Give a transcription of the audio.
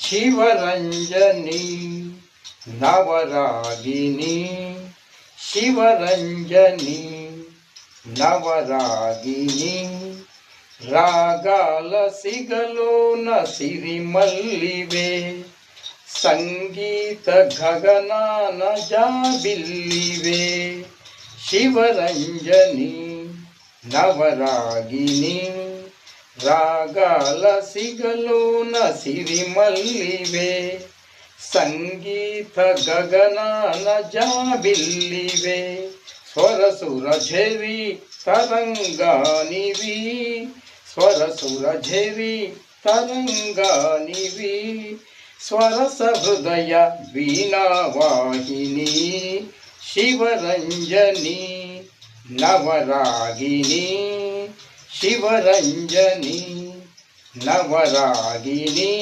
ಶಿವರಂಜನಿ ನವರಾಗಿನಿ ಶಿವರಂಜನಿ ನವರಾಗಿನಿ ರಾಗಾಲ ಸಿಗಲೋನ ಸಿರಿಮಲ್ಲಿವೆ ಸಂಗೀತ ಗಗನಾನ ಜಾಬಿಲ್ಲಿವೆ ಶಿವರಂಜನಿ ನವರಾಗಿನಿ ರಾಗಾಲ ಸಿಗಲೋನ ಸಿರಿಮಲ್ಲಿವೆ ಸಂಗೀತ ಗಗನಾನ ಜಾಬಿಲ್ಲಿವೆ ಸ್ವರಸುರ ಝರಿ ತರಂಗಾನಿವಿ ಸ್ವರಸುರ ಝರಿ ತರಂಗಾನಿವಿ ಸ್ವರಸ ಹೃದಯ ವೀಣಾವಾಹಿನಿ ಶಿವರಂಜನಿ ನವರಾಗಿನಿ ಶಿವರಂಜನಿ ನವರಾಗಿನಿ